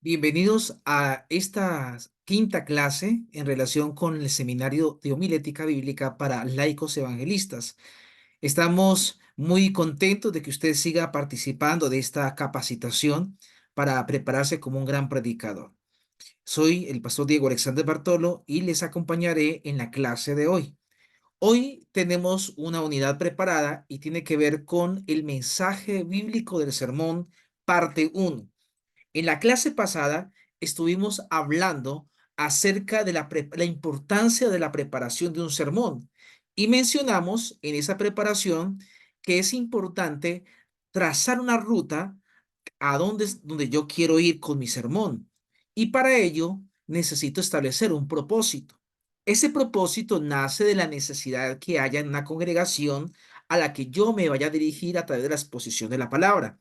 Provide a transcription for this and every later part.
Bienvenidos a esta quinta clase en relación con el seminario de homilética bíblica para laicos evangelistas. Estamos muy contentos de que usted siga participando de esta capacitación para prepararse como un gran predicador. Soy el pastor Diego Alexander Bartolo y les acompañaré en la clase de hoy. Hoy tenemos una unidad preparada y tiene que ver con el mensaje bíblico del sermón, parte uno. En la clase pasada estuvimos hablando acerca de la importancia de la preparación de un sermón y mencionamos en esa preparación que es importante trazar una ruta a donde yo quiero ir con mi sermón. Y para ello necesito establecer un propósito. Ese propósito nace de la necesidad que haya en una congregación a la que yo me vaya a dirigir a través de la exposición de la palabra.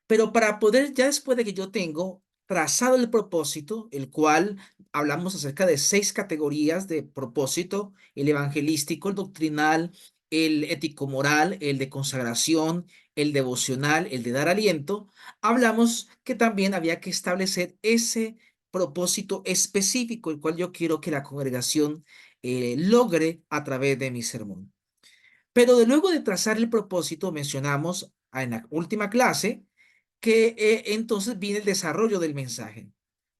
Pero para poder, ya después de que yo tengo trazado el propósito, el cual hablamos acerca de 6 categorías de propósito: el evangelístico, el doctrinal, el ético-moral, el de consagración, el devocional, el de dar aliento. Hablamos que también había que establecer ese propósito específico, el cual yo quiero que la congregación logre a través de mi sermón. Pero de luego de trazar el propósito, mencionamos en la última clase que entonces viene el desarrollo del mensaje.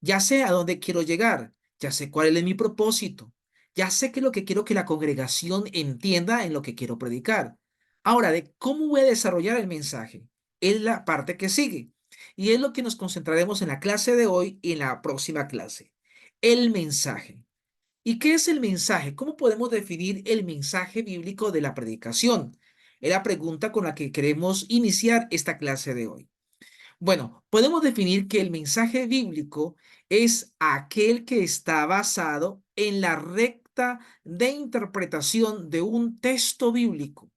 Ya sé a dónde quiero llegar, ya sé cuál es mi propósito, ya sé qué es lo que quiero que la congregación entienda en lo que quiero predicar. Ahora, de cómo voy a desarrollar el mensaje, es la parte que sigue. Y es lo que nos concentraremos en la clase de hoy y en la próxima clase. El mensaje. ¿Y qué es el mensaje? ¿Cómo podemos definir el mensaje bíblico de la predicación? Es la pregunta con la que queremos iniciar esta clase de hoy. Bueno, podemos definir que el mensaje bíblico es aquel que está basado en la recta de interpretación de un texto bíblico,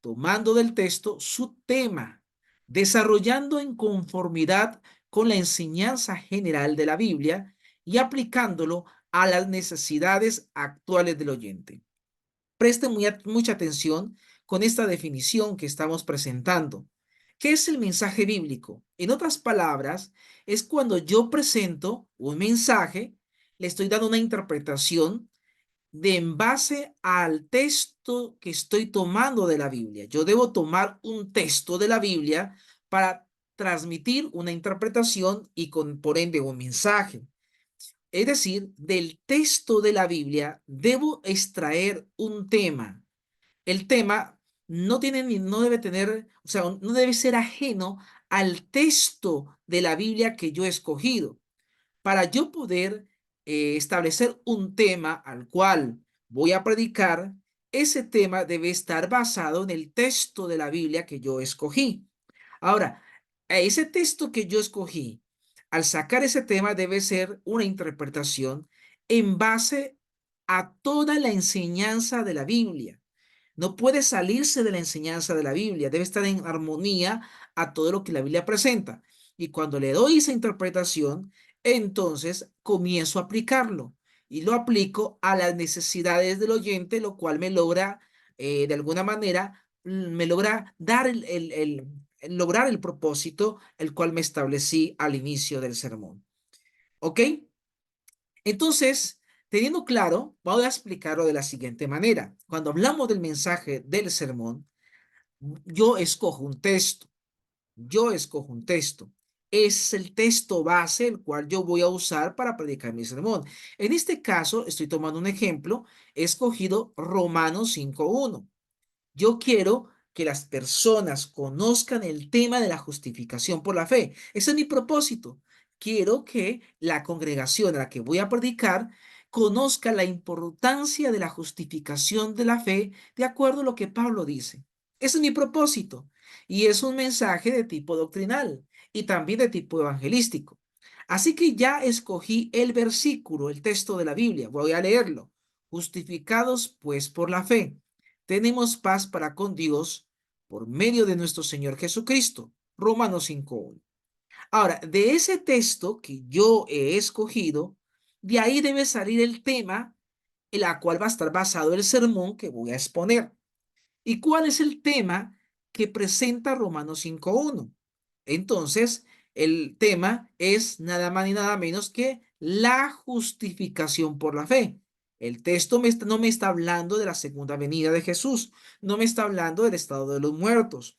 tomando del texto su tema, desarrollando en conformidad con la enseñanza general de la Biblia y aplicándolo a las necesidades actuales del oyente. Preste mucha atención con esta definición que estamos presentando. ¿Qué es el mensaje bíblico? En otras palabras, es cuando yo presento un mensaje, le estoy dando una interpretación de en base al texto que estoy tomando de la Biblia. Yo debo tomar un texto de la Biblia para transmitir una interpretación y por ende un mensaje. Es decir, del texto de la Biblia debo extraer un tema. El tema no debe tener, o sea, no debe ser ajeno al texto de la Biblia que yo he escogido. Para yo poder establecer un tema al cual voy a predicar, ese tema debe estar basado en el texto de la Biblia que yo escogí. Ahora, a ese texto que yo escogí, al sacar ese tema, debe ser una interpretación en base a toda la enseñanza de la Biblia. No puede salirse de la enseñanza de la Biblia, debe estar en armonía a todo lo que la Biblia presenta. Y cuando le doy esa interpretación, entonces comienzo a aplicarlo y lo aplico a las necesidades del oyente, lo cual me logra, de alguna manera, me logra dar lograr el propósito el cual me establecí al inicio del sermón. ¿Ok? Entonces, teniendo claro, voy a explicarlo de la siguiente manera. Cuando hablamos del mensaje del sermón, yo escojo un texto. Yo escojo un texto. Es el texto base el cual yo voy a usar para predicar mi sermón. En este caso, estoy tomando un ejemplo. He escogido Romanos 5:1. Yo quiero que las personas conozcan el tema de la justificación por la fe. Ese es mi propósito. Quiero que la congregación a la que voy a predicar conozca la importancia de la justificación de la fe de acuerdo a lo que Pablo dice. Ese es mi propósito. Y es un mensaje de tipo doctrinal y también de tipo evangelístico. Así que ya escogí el versículo, el texto de la Biblia. Voy a leerlo. Justificados pues por la fe tenemos paz para con Dios por medio de nuestro Señor Jesucristo. Romanos 5:1. Ahora, de ese texto que yo he escogido, de ahí debe salir el tema en la cual va a estar basado el sermón que voy a exponer. ¿Y cuál es el tema que presenta Romanos 5:1? Entonces, El tema es nada más ni nada menos que la justificación por la fe. El texto no me está hablando de la segunda venida de Jesús, no me está hablando del estado de los muertos,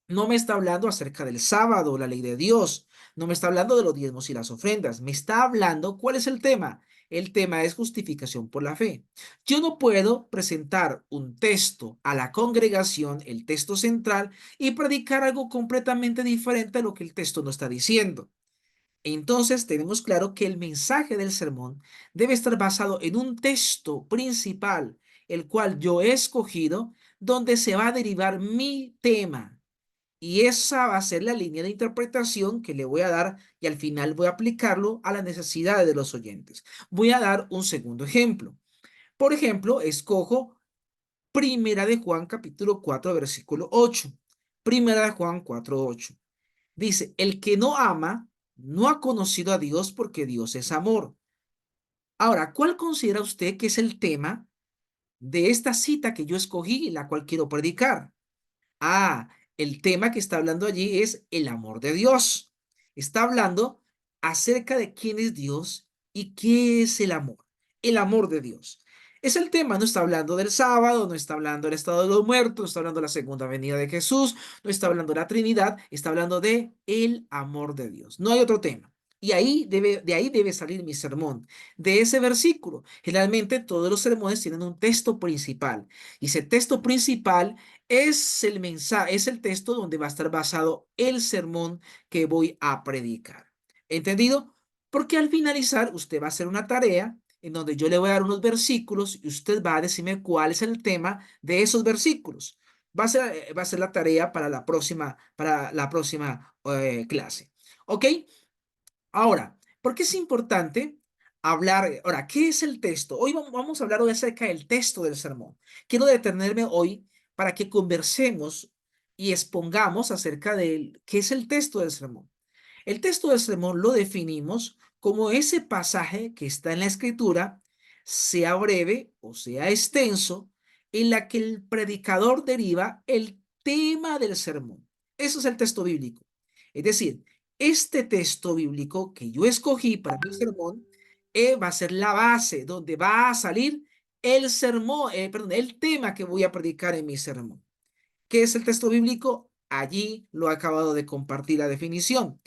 no me está hablando acerca del sábado, la ley de Dios, no me está hablando de los diezmos y las ofrendas, me está hablando, ¿cuál es el tema? El tema es justificación por la fe. Yo no puedo presentar un texto a la congregación, el texto central, y predicar algo completamente diferente a lo que el texto no está diciendo. Entonces tenemos claro que el mensaje del sermón debe estar basado en un texto principal, el cual yo he escogido, donde se va a derivar mi tema. Y esa va a ser la línea de interpretación que le voy a dar y al final voy a aplicarlo a las necesidades de los oyentes. Voy a dar un segundo ejemplo. Por ejemplo, escojo Primera de Juan capítulo 4 versículo 8. Primera de Juan 4 8. Dice, el que no ama no ha conocido a Dios porque Dios es amor. Ahora, ¿cuál considera usted que es el tema de esta cita que yo escogí y la cual quiero predicar? Ah, el tema que está hablando allí es el amor de Dios. Está hablando acerca de quién es Dios y qué es el amor. El amor de Dios. Es el tema, no está hablando del sábado, no está hablando del estado de los muertos, no está hablando de la segunda venida de Jesús, no está hablando de la Trinidad, está hablando de el amor de Dios. No hay otro tema. Y de ahí debe salir mi sermón, de ese versículo. Generalmente todos los sermones tienen un texto principal. Y ese texto principal es el mensaje, es el texto donde va a estar basado el sermón que voy a predicar. ¿Entendido? Porque al finalizar usted va a hacer una tarea en donde yo le voy a dar unos versículos y usted va a decirme cuál es el tema de esos versículos. Va a ser la tarea para la próxima clase. ¿Ok? Ahora, ¿por qué es importante hablar? Ahora, ¿qué es el texto? Hoy vamos a hablar hoy acerca del texto del sermón. Quiero detenerme hoy para que conversemos y expongamos acerca de qué es el texto del sermón. El texto del sermón lo definimos como ese pasaje que está en la escritura, sea breve o sea extenso, en la que el predicador deriva el tema del sermón. Eso es el texto bíblico. Es decir, este texto bíblico que yo escogí para mi sermón va a ser la base donde va a salir el sermón, perdón, el tema que voy a predicar en mi sermón. ¿Qué es el texto bíblico? Allí lo he acabado de compartir la definición.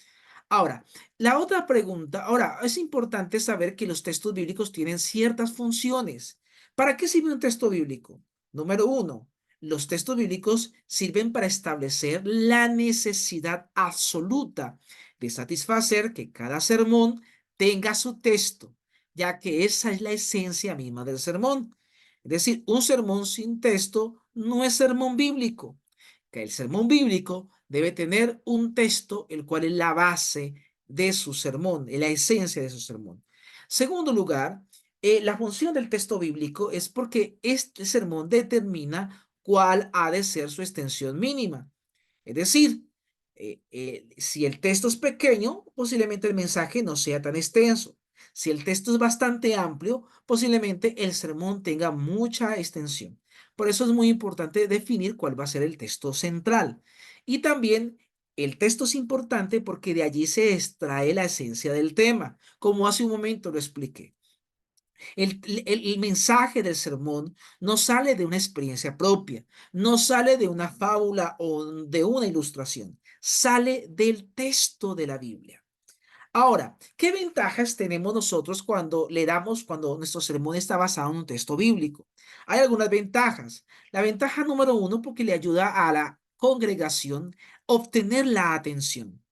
Ahora, la otra pregunta, ahora, es importante saber que los textos bíblicos tienen ciertas funciones. ¿Para qué sirve un texto bíblico? Número uno, los textos bíblicos sirven para establecer la necesidad absoluta de satisfacer que cada sermón tenga su texto, ya que esa es la esencia misma del sermón. Es decir, un sermón sin texto no es sermón bíblico, que el sermón bíblico debe tener un texto, el cual es la base de su sermón, la esencia de su sermón. Segundo lugar, la función del texto bíblico es porque este sermón determina cuál ha de ser su extensión mínima. Es decir, si el texto es pequeño, posiblemente el mensaje no sea tan extenso. Si el texto es bastante amplio, posiblemente el sermón tenga mucha extensión. Por eso es muy importante definir cuál va a ser el texto central. Y también el texto es importante porque de allí se extrae la esencia del tema, como hace un momento lo expliqué. El mensaje del sermón no sale de una experiencia propia, no sale de una fábula o de una ilustración, sale del texto de la Biblia. Ahora, ¿qué ventajas tenemos nosotros cuando nuestro sermón está basado en un texto bíblico? Hay algunas ventajas. La ventaja número uno, porque le ayuda a la congregación obtener la atención.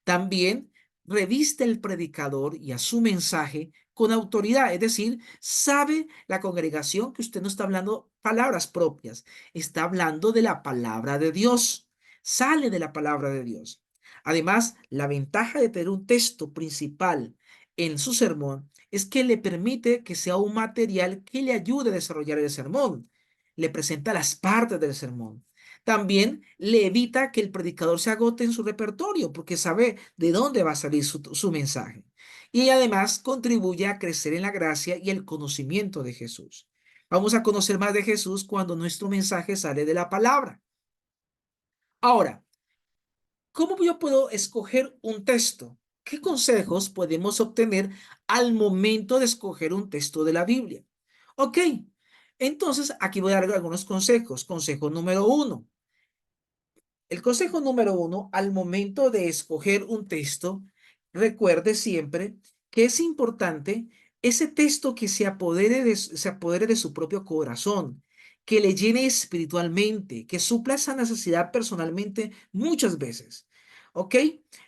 También reviste el predicador y a su mensaje con autoridad, es decir, sabe la congregación que usted no está hablando palabras propias, está hablando de la palabra de Dios, sale de la palabra de Dios. Además, la ventaja de tener un texto principal en su sermón es que le permite que sea un material que le ayude a desarrollar el sermón. Le presenta las partes del sermón. También le evita que el predicador se agote en su repertorio porque sabe de dónde va a salir su mensaje. Y además contribuye a crecer en la gracia y el conocimiento de Jesús. Vamos a conocer más de Jesús cuando nuestro mensaje sale de la palabra. Ahora, ¿Cómo yo puedo escoger un texto? ¿Qué consejos podemos obtener al momento de escoger un texto de la Biblia? Ok, entonces aquí voy a dar algunos consejos. Consejo número uno. El consejo número uno, al momento de escoger un texto, recuerde siempre que es importante ese texto que se apodere de su propio corazón, que le llene espiritualmente, que supla esa necesidad personalmente muchas veces. ¿Ok?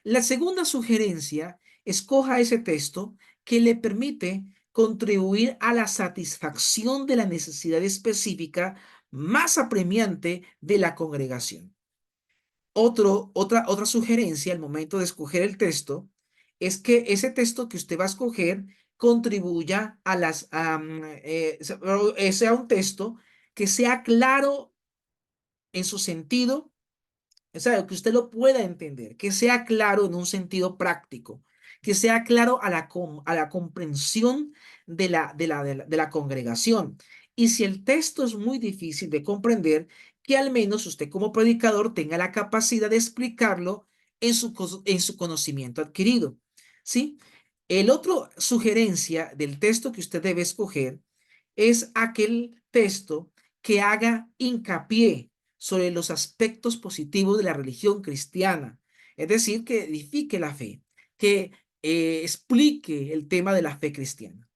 La segunda sugerencia, escoja ese texto que le permite contribuir a la satisfacción de la necesidad específica más apremiante de la congregación. Otra sugerencia al momento de escoger el texto es que ese texto que usted va a escoger contribuya a sea un texto que sea claro en su sentido, o sea, que usted lo pueda entender, que sea claro en un sentido práctico, que sea claro a la comprensión de la congregación. Y si el texto es muy difícil de comprender, que al menos usted como predicador tenga la capacidad de explicarlo en su conocimiento adquirido. ¿Sí? El otro sugerencia del texto que usted debe escoger es aquel texto que haga hincapié sobre los aspectos positivos de la religión cristiana, es decir, que edifique la fe, que explique el tema de la fe cristiana.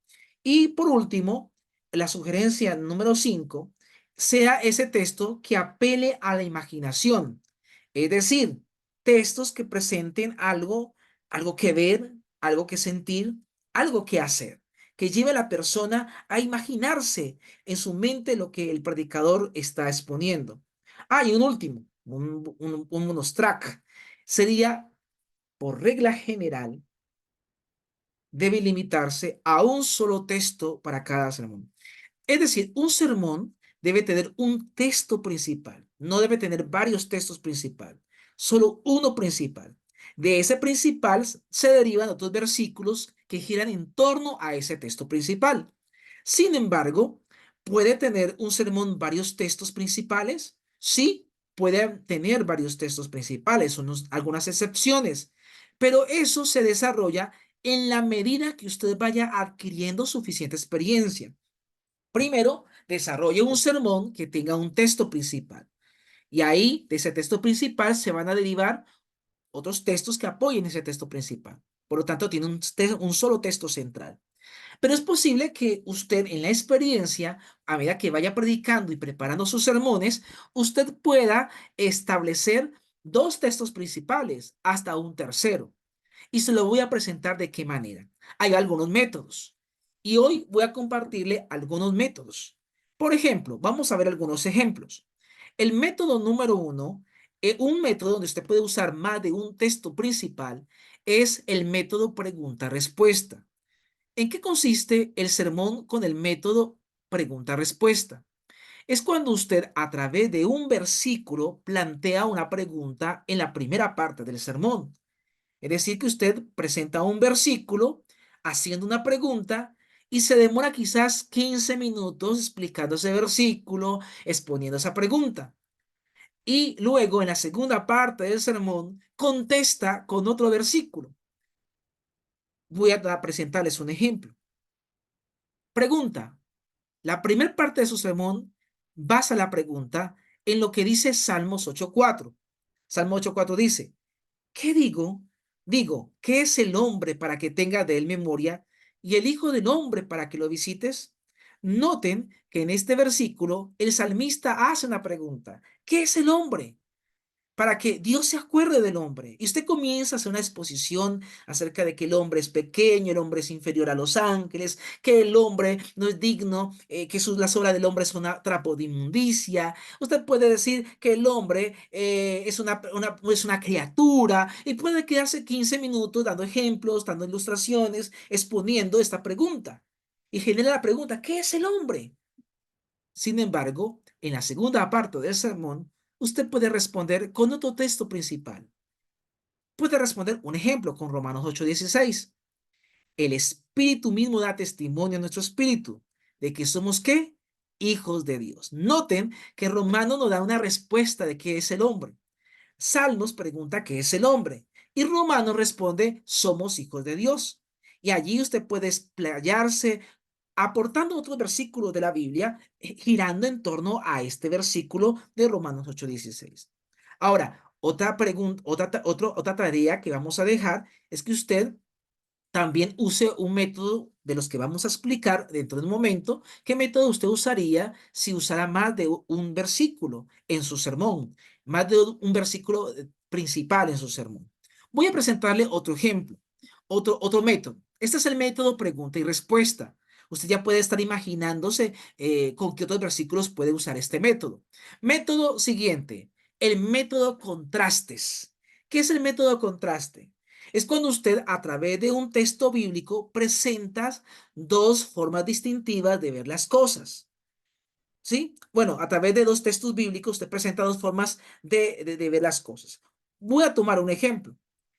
Y por último, la sugerencia número 5 sea ese texto que apele a la imaginación, es decir, textos que presenten algo que ver, algo que sentir, algo que hacer, que lleve a la persona a imaginarse en su mente lo que el predicador está exponiendo. Ah, y un último, un bonus track, sería, por regla general, debe limitarse a un solo texto para cada sermón. Es decir, un sermón debe tener un texto principal, no debe tener varios textos principales, solo uno principal. De ese principal se derivan otros versículos que giran en torno a ese texto principal. Sin embargo, ¿puede tener un sermón varios textos principales? Sí, puede tener varios textos principales, son algunas excepciones, pero eso se desarrolla en la medida que usted vaya adquiriendo suficiente experiencia. Primero, desarrolle un sermón que tenga un texto principal. Y ahí, de ese texto principal, se van a derivar otros textos que apoyen ese texto principal. Por lo tanto, tiene un solo texto central. Pero es posible que usted en la experiencia, a medida que vaya predicando y preparando sus sermones, usted pueda establecer dos textos principales, hasta un tercero. Y se lo voy a presentar de qué manera. Hay algunos métodos. Y hoy voy a compartirle algunos métodos. Por ejemplo, vamos a ver algunos ejemplos. El método número uno, un método donde usted puede usar más de un texto principal, es el método pregunta-respuesta. ¿En qué consiste el sermón con el método pregunta-respuesta? Es cuando usted a través de un versículo plantea una pregunta en la primera parte del sermón. Es decir, que usted presenta un versículo haciendo una pregunta y se demora quizás 15 minutos explicando ese versículo, exponiendo esa pregunta. Y luego en la segunda parte del sermón contesta con otro versículo. Voy a presentarles un ejemplo. Pregunta. La primera parte de su sermón basa la pregunta en lo que dice Salmos 8.4. Salmo 8.4 dice, ¿qué digo? Digo, ¿qué es el hombre para que tenga de él memoria y el hijo del hombre para que lo visites? Noten que en este versículo el salmista hace una pregunta. ¿Qué es el hombre? Para que Dios se acuerde del hombre. Y usted comienza a hacer una exposición acerca de que el hombre es pequeño, el hombre es inferior a los ángeles, que el hombre no es digno, que las obras del hombre es un trapo de inmundicia. Usted puede decir que el hombre es una criatura y puede quedarse 15 minutos dando ejemplos, dando ilustraciones, exponiendo esta pregunta. Y genera la pregunta, ¿qué es el hombre? Sin embargo, en la segunda parte del sermón, usted puede responder con otro texto principal. Puede responder un ejemplo con Romanos 8:16. El Espíritu mismo da testimonio a nuestro espíritu de que somos ¿qué? Hijos de Dios. Noten que Romano nos da una respuesta de qué es el hombre. Salmos pregunta qué es el hombre y Romanos responde somos hijos de Dios. Y allí usted puede explayarse aportando otros versículos de la Biblia, girando en torno a este versículo de Romanos 8:16. Ahora, otra pregunta, otra tarea que vamos a dejar es que usted también use un método de los que vamos a explicar dentro de un momento. ¿Qué método usted usaría si usara más de un versículo en su sermón? Más de un versículo principal en su sermón. Voy a presentarle otro ejemplo, otro método. Este es el método pregunta y respuesta. Usted ya puede estar imaginándose con qué otros versículos puede usar este método. Método siguiente, el método contrastes. ¿Qué es el método contraste? Es cuando usted a través de un texto bíblico presenta dos formas distintivas de ver las cosas. ¿Sí? Bueno, a través de dos textos bíblicos usted presenta dos formas de ver las cosas. Voy a tomar un ejemplo.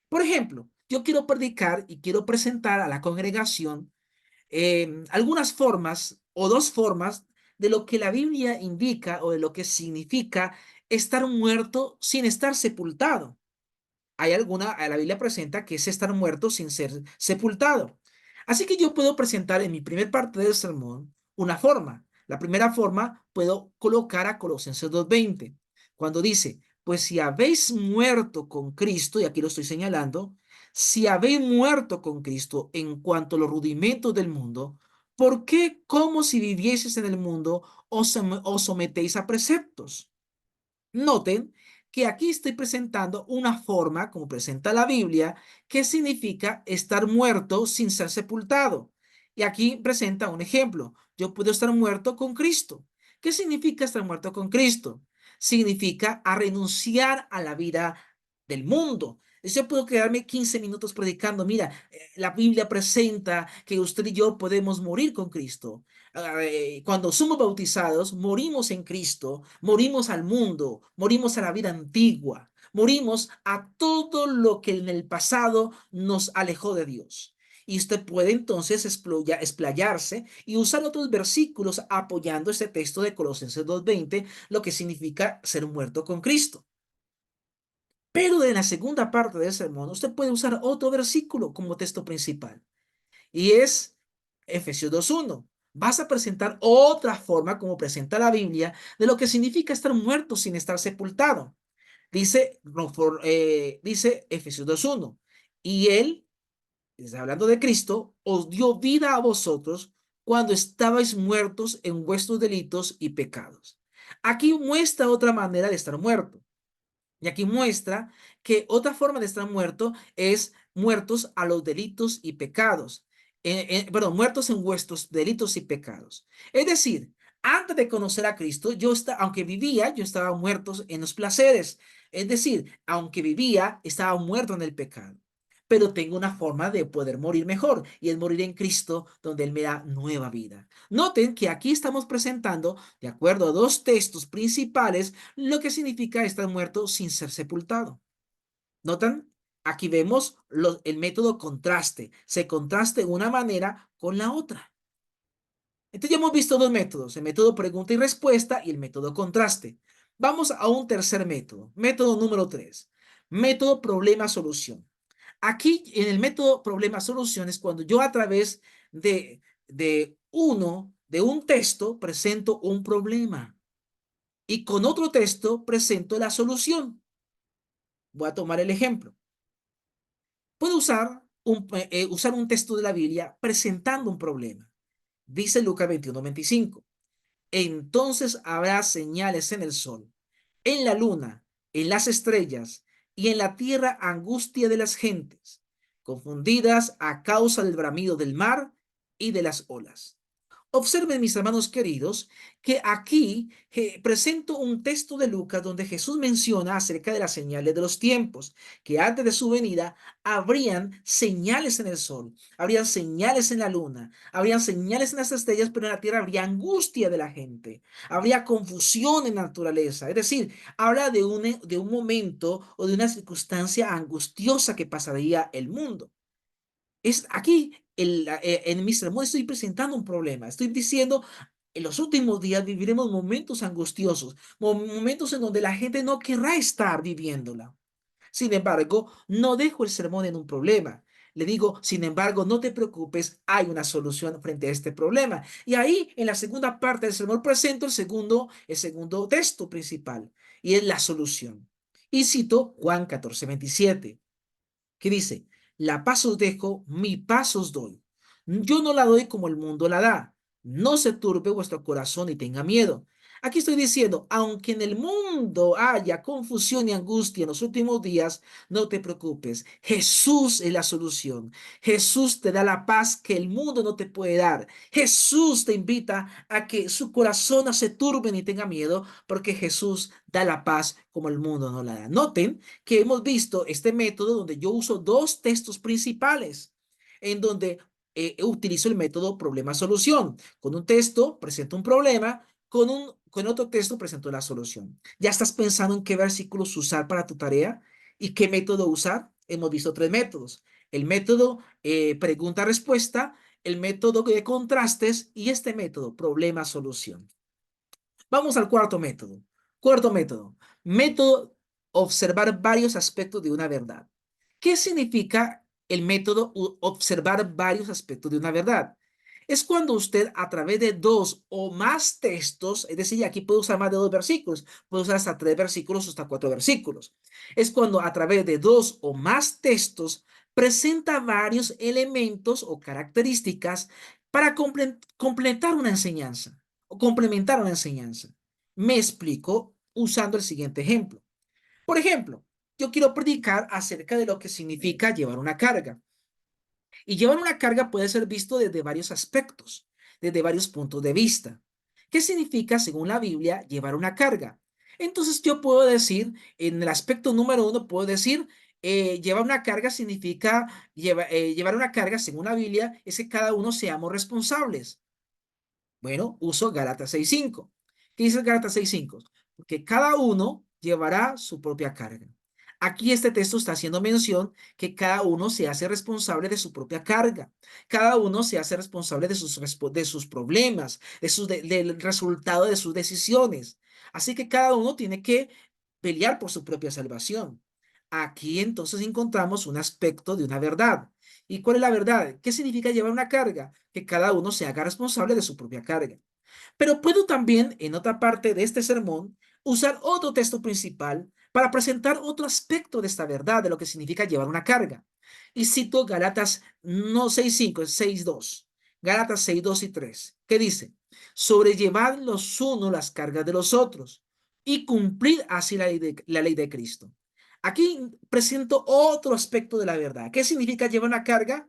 Por ejemplo, yo quiero predicar y quiero presentar a la congregación algunas formas o dos formas de lo que la Biblia indica o de lo que significa estar muerto sin estar sepultado. Hay alguna, la Biblia presenta que es estar muerto sin ser sepultado. Así que yo puedo presentar en mi primer parte del sermón una forma. La primera forma puedo colocar a Colosenses 2:20, cuando dice, pues si habéis muerto con Cristo, y aquí lo estoy señalando, si habéis muerto con Cristo en cuanto a los rudimentos del mundo, ¿por qué, como si vivieseis en el mundo, os sometéis a preceptos? Noten que aquí estoy presentando una forma, como presenta la Biblia, que significa estar muerto sin ser sepultado. Y aquí presenta un ejemplo. Yo puedo estar muerto con Cristo. ¿Qué significa estar muerto con Cristo? Significa a renunciar a la vida del mundo. Yo puedo quedarme 15 minutos predicando. Mira, la Biblia presenta que usted y yo podemos morir con Cristo. Cuando somos bautizados, morimos en Cristo, morimos al mundo, morimos a la vida antigua, morimos a todo lo que en el pasado nos alejó de Dios. Y usted puede entonces explayarse y usar otros versículos apoyando este texto de Colosenses 2:20, lo que significa ser muerto con Cristo. Pero en la segunda parte del sermón, usted puede usar otro versículo como texto principal. Y es Efesios 2:1. Vas a presentar otra forma, como presenta la Biblia, de lo que significa estar muerto sin estar sepultado. Dice Efesios 2:1. Y él, está hablando de Cristo, os dio vida a vosotros cuando estabais muertos en vuestros delitos y pecados. Aquí muestra otra manera de estar muerto. Y aquí muestra que otra forma de estar muerto es muertos a los delitos y pecados. Perdón, muertos en vuestros delitos y pecados. Es decir, antes de conocer a Cristo, aunque vivía, yo estaba muerto en los placeres. Es decir, aunque vivía, estaba muerto en el pecado. Pero tengo una forma de poder morir mejor y es morir en Cristo, donde Él me da nueva vida. Noten que aquí estamos presentando, de acuerdo a dos textos principales, lo que significa estar muerto sin ser sepultado. ¿Notan? Aquí vemos el método contraste. Se contraste una manera con la otra. Entonces ya hemos visto dos métodos, el método pregunta y respuesta y el método contraste. Vamos a un tercer método, método número 3, método problema-solución. Aquí en el método problema-solución es cuando yo a través de un texto presento un problema y con otro texto presento la solución. Voy a tomar el ejemplo. Puedo usar un texto de la Biblia presentando un problema. Dice Lucas 21:25. Entonces habrá señales en el sol, en la luna, en las estrellas y en la tierra angustia de las gentes, confundidas a causa del bramido del mar y de las olas. Observen, mis hermanos queridos, que aquí presento un texto de Lucas donde Jesús menciona acerca de las señales de los tiempos, que antes de su venida habrían señales en el sol, habrían señales en la luna, habrían señales en las estrellas, pero en la tierra habría angustia de la gente, habría confusión en la naturaleza. Es decir, habla de un momento o de una circunstancia angustiosa que pasaría el mundo. Es aquí, en mi sermón estoy presentando un problema. Estoy diciendo, En los últimos días viviremos momentos angustiosos, momentos en donde la gente no querrá estar viviéndola. Sin embargo, no dejo el sermón en un problema. Le digo, sin embargo, no te preocupes, hay una solución frente a este problema. Y ahí, en la segunda parte del sermón, presento el segundo texto principal, y es la solución. Y cito Juan 14:27, que dice, la paz os dejo, mi paz os doy. Yo no la doy como el mundo la da. No se turbe vuestro corazón y tenga miedo. Aquí estoy diciendo, aunque en el mundo haya confusión y angustia en los últimos días, no te preocupes. Jesús es la solución. Jesús te da la paz que el mundo no te puede dar. Jesús te invita a que su corazón no se turbe ni tenga miedo, porque Jesús da la paz como el mundo no la da. Noten que hemos visto este método donde yo uso dos textos principales, en donde utilizo el método problema-solución. Con un texto presento un problema, con otro texto presento la solución. ¿Ya estás pensando en qué versículos usar para tu tarea y qué método usar? Hemos visto tres métodos. El método pregunta-respuesta, el método de contrastes y este método problema-solución. Vamos al cuarto método. Cuarto método. Método observar varios aspectos de una verdad. ¿Qué significa el método observar varios aspectos de una verdad? Es cuando usted a través de dos o más textos, es decir, aquí puede usar más de dos versículos, puede usar hasta tres versículos o hasta cuatro versículos. Es cuando a través de dos o más textos presenta varios elementos o características para completar una enseñanza o complementar una enseñanza. Me explico usando el siguiente ejemplo. Por ejemplo, yo quiero predicar acerca de lo que significa llevar una carga. Y llevar una carga puede ser visto desde varios aspectos, desde varios puntos de vista. ¿Qué significa, según la Biblia, llevar una carga? Entonces yo puedo decir, en el aspecto número uno, puedo decir, llevar una carga significa, llevar una carga, según la Biblia, es que cada uno seamos responsables. Bueno, uso Gálatas 6:5. ¿Qué dice Gálatas 6:5? Porque cada uno llevará su propia carga. Aquí este texto está haciendo mención que cada uno se hace responsable de su propia carga. Cada uno se hace responsable de sus problemas, del resultado de sus decisiones. Así que cada uno tiene que pelear por su propia salvación. Aquí entonces encontramos un aspecto de una verdad. ¿Y cuál es la verdad? ¿Qué significa llevar una carga? Que cada uno se haga responsable de su propia carga. Pero puedo también, en otra parte de este sermón, usar otro texto principal para presentar otro aspecto de esta verdad, de lo que significa llevar una carga. Y cito Galatas no 6:5, es 6:2. Galatas 6:2 y 3, que dice, sobrellevad los unos las cargas de los otros y cumplid así la ley de Cristo. Aquí presento otro aspecto de la verdad. ¿Qué significa llevar una carga?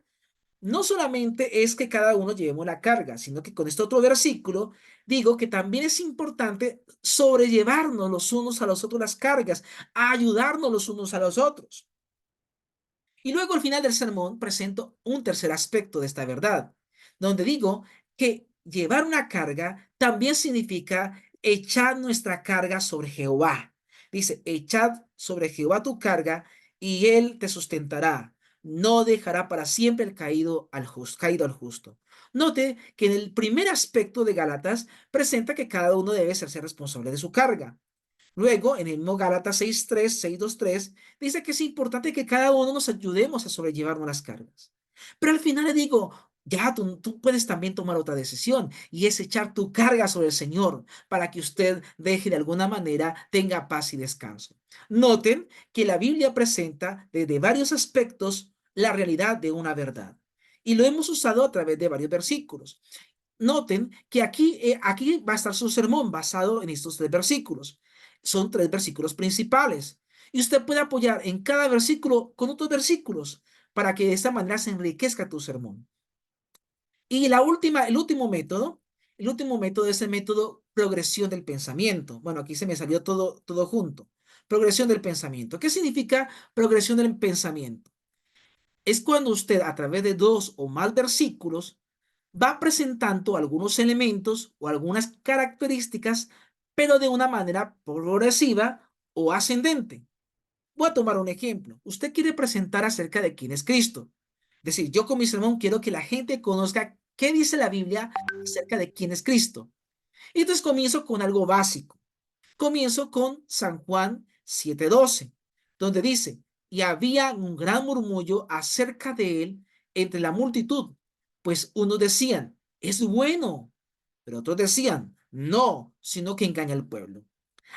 No solamente es que cada uno llevemos la carga, sino que con este otro versículo digo que también es importante sobrellevarnos los unos a los otros las cargas, ayudarnos los unos a los otros. Y luego al final del sermón presento un tercer aspecto de esta verdad, donde digo que llevar una carga también significa echar nuestra carga sobre Jehová. Dice, echad sobre Jehová tu carga y él te sustentará. No dejará para siempre el caído al justo. Note que en el primer aspecto de Gálatas presenta que cada uno debe hacerse responsable de su carga. Luego, en el mismo Gálatas 6:3, 6:2-3, dice que es importante que cada uno nos ayudemos a sobrellevar las cargas. Pero al final le digo, ya tú puedes también tomar otra decisión y es echar tu carga sobre el Señor para que usted deje de alguna manera, tenga paz y descanso. Noten que la Biblia presenta desde varios aspectos la realidad de una verdad y lo hemos usado a través de varios versículos. Noten que aquí va a estar su sermón basado en estos tres versículos. Son tres versículos principales. Y usted puede apoyar en cada versículo con otros versículos para que de esta manera se enriquezca tu sermón. Y el último método es el método progresión del pensamiento. Bueno, aquí se me salió todo junto. Progresión del pensamiento. ¿Qué significa progresión del pensamiento? Es cuando usted a través de dos o más versículos va presentando algunos elementos o algunas características, pero de una manera progresiva o ascendente. Voy a tomar un ejemplo. Usted quiere presentar acerca de quién es Cristo. Es decir, yo con mi sermón quiero que la gente conozca qué dice la Biblia acerca de quién es Cristo. Y entonces comienzo con algo básico. Comienzo con San Juan 7:12, donde dice, y había un gran murmullo acerca de él entre la multitud, pues unos decían, es bueno, pero otros decían, no, sino que engaña al pueblo.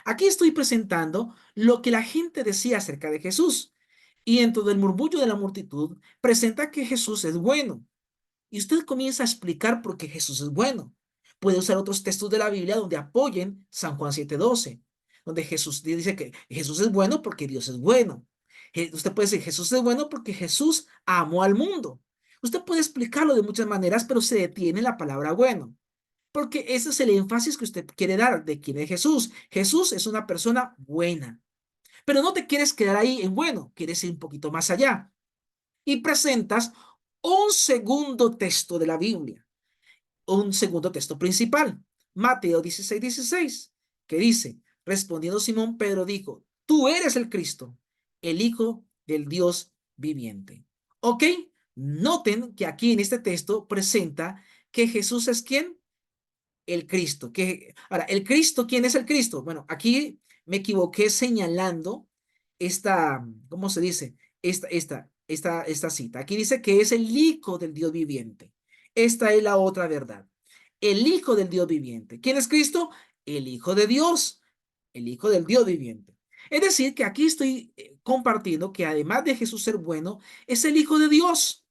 Aquí estoy presentando lo que la gente decía acerca de Jesús. Y dentro del murmullo de la multitud presenta que Jesús es bueno. Y usted comienza a explicar por qué Jesús es bueno. Puede usar otros textos de la Biblia donde apoyen San Juan 7:12, donde Jesús dice que Jesús es bueno porque Dios es bueno. Usted puede decir Jesús es bueno porque Jesús amó al mundo. Usted puede explicarlo de muchas maneras, pero se detiene en la palabra bueno, porque ese es el énfasis que usted quiere dar de quién es Jesús. Jesús es una persona buena, pero no te quieres quedar ahí en bueno, quieres ir un poquito más allá y presentas un segundo texto de la Biblia, un segundo texto principal, Mateo 16:16, que dice, respondiendo Simón, Pedro dijo, tú eres el Cristo, el Hijo del Dios viviente. ¿Ok? Noten que aquí en este texto presenta que Jesús es ¿quién? El Cristo. Ahora, ¿el Cristo? ¿Quién es el Cristo? Bueno, aquí me equivoqué señalando esta, ¿cómo se dice? Esta cita. Aquí dice que es el Hijo del Dios viviente. Esta es la otra verdad. El Hijo del Dios viviente. ¿Quién es Cristo? El Hijo de Dios. El Hijo del Dios viviente. Es decir, que aquí estoy compartiendo que además de Jesús ser bueno, es el Hijo de Dios.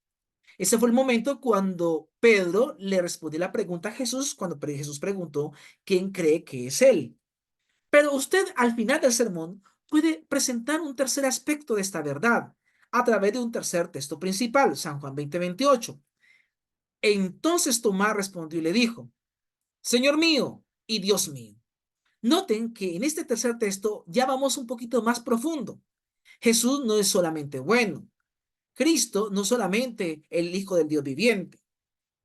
Ese fue el momento cuando Pedro le respondió la pregunta a Jesús, cuando Jesús preguntó, ¿quién cree que es él? Pero usted al final del sermón puede presentar un tercer aspecto de esta verdad a través de un tercer texto principal, San Juan 20:28. Entonces Tomás respondió y le dijo, Señor mío y Dios mío. Noten que en este tercer texto ya vamos un poquito más profundo. Jesús no es solamente bueno. Cristo no solamente el Hijo del Dios viviente.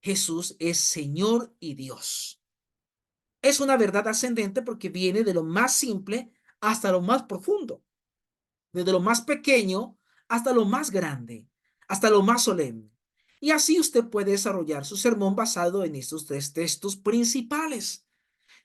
Jesús es Señor y Dios. Es una verdad ascendente porque viene de lo más simple hasta lo más profundo, desde lo más pequeño hasta lo más grande, hasta lo más solemne. Y así usted puede desarrollar su sermón basado en estos tres textos principales.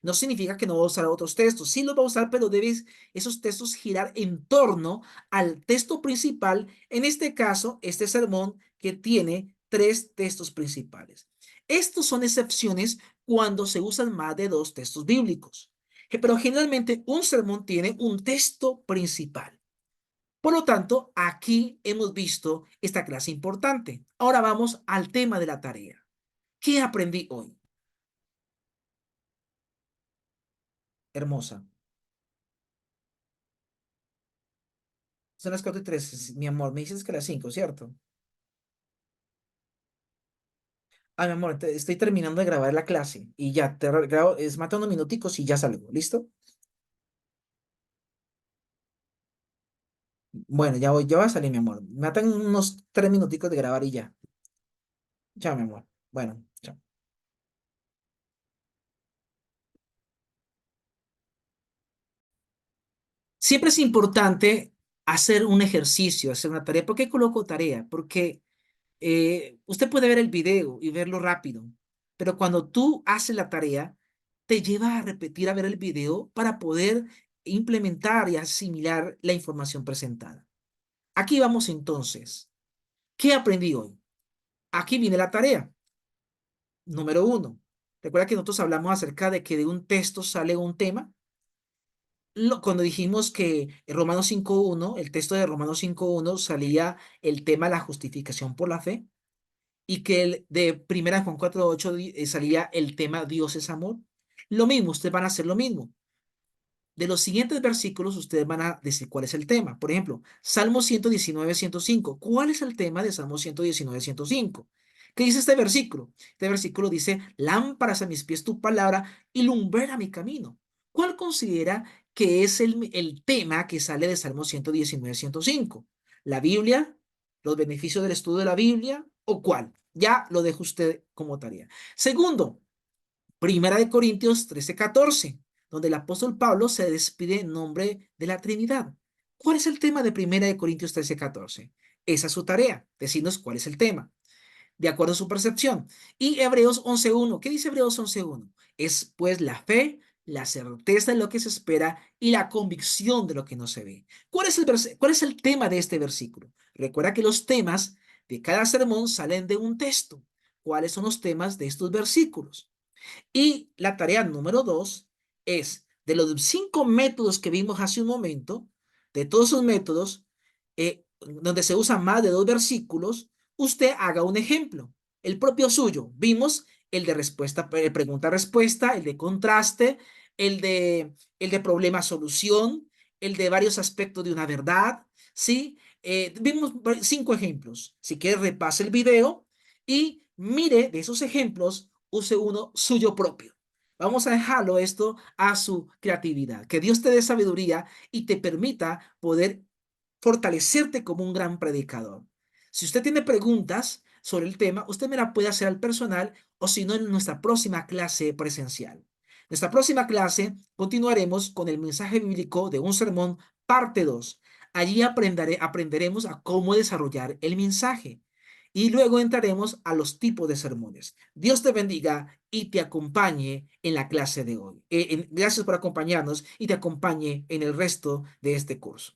No significa que no va a usar otros textos, sí los va a usar, pero debes esos textos girar en torno al texto principal, en este caso, este sermón que tiene tres textos principales. Estos son excepciones cuando se usan más de dos textos bíblicos, pero generalmente un sermón tiene un texto principal. Por lo tanto, aquí hemos visto esta clase importante. Ahora vamos al tema de la tarea. ¿Qué aprendí hoy? Hermosa. Son las 4:03, mi amor. Me dices que las 5, ¿cierto? Ah, mi amor, estoy terminando de grabar la clase y ya, te grabo, es matando minuticos y ya salgo. ¿Listo? Bueno, ya voy a salir, mi amor. Me matan unos 3 minuticos de grabar y ya. Chao, mi amor. Bueno, chao. Siempre es importante hacer un ejercicio, hacer una tarea. ¿Por qué coloco tarea? Porque usted puede ver el video y verlo rápido, pero cuando tú haces la tarea, te lleva a repetir a ver el video para poder implementar y asimilar la información presentada. Aquí vamos entonces. ¿Qué aprendí hoy? Aquí viene la tarea. Número uno. Recuerda que nosotros hablamos acerca de que de un texto sale un tema. Cuando dijimos que en Romanos 5:1, el texto de Romanos 5:1 salía el tema de la justificación por la fe, y que el de Primera Juan 4:8 salía el tema Dios es amor. Lo mismo, ustedes van a hacer lo mismo. De los siguientes versículos, ustedes van a decir cuál es el tema. Por ejemplo, Salmo 119:105. ¿Cuál es el tema de Salmo 119:105? ¿Qué dice este versículo? Este versículo dice, lámparas a mis pies tu palabra y lumbrera mi camino. ¿Cuál considera que es el tema que sale de Salmo 119:105? ¿La Biblia? ¿Los beneficios del estudio de la Biblia? ¿O cuál? Ya lo dejo usted como tarea. Segundo, Primera de Corintios 13:14, donde el apóstol Pablo se despide en nombre de la Trinidad. ¿Cuál es el tema de Primera de Corintios 13:14? Esa es su tarea, decirnos cuál es el tema. de acuerdo a su percepción. Y Hebreos 11.1, ¿qué dice Hebreos 11.1? Es pues la fe, la certeza de lo que se espera y la convicción de lo que no se ve. ¿Cuál es el tema de este versículo? Recuerda que los temas de cada sermón salen de un texto. ¿Cuáles son los temas de estos versículos? Y la tarea número dos es, de los 5 métodos que vimos hace un momento, de todos esos métodos, donde se usan más de 2 versículos, usted haga un ejemplo, el propio suyo. Vimos el de respuesta, pregunta-respuesta, el de contraste, el de problema-solución, el de varios aspectos de una verdad, ¿sí? Vimos 5 ejemplos. Si quiere, repase el video y mire de esos ejemplos, use uno suyo propio. Vamos a dejarlo esto a su creatividad. Que Dios te dé sabiduría y te permita poder fortalecerte como un gran predicador. Si usted tiene preguntas sobre el tema, usted me la puede hacer al personal o si no en nuestra próxima clase presencial. Nuestra próxima clase continuaremos con el mensaje bíblico de un sermón parte 2. Allí aprenderemos a cómo desarrollar el mensaje y luego entraremos a los tipos de sermones. Dios te bendiga y te acompañe en la clase de hoy. Gracias por acompañarnos y te acompañe en el resto de este curso.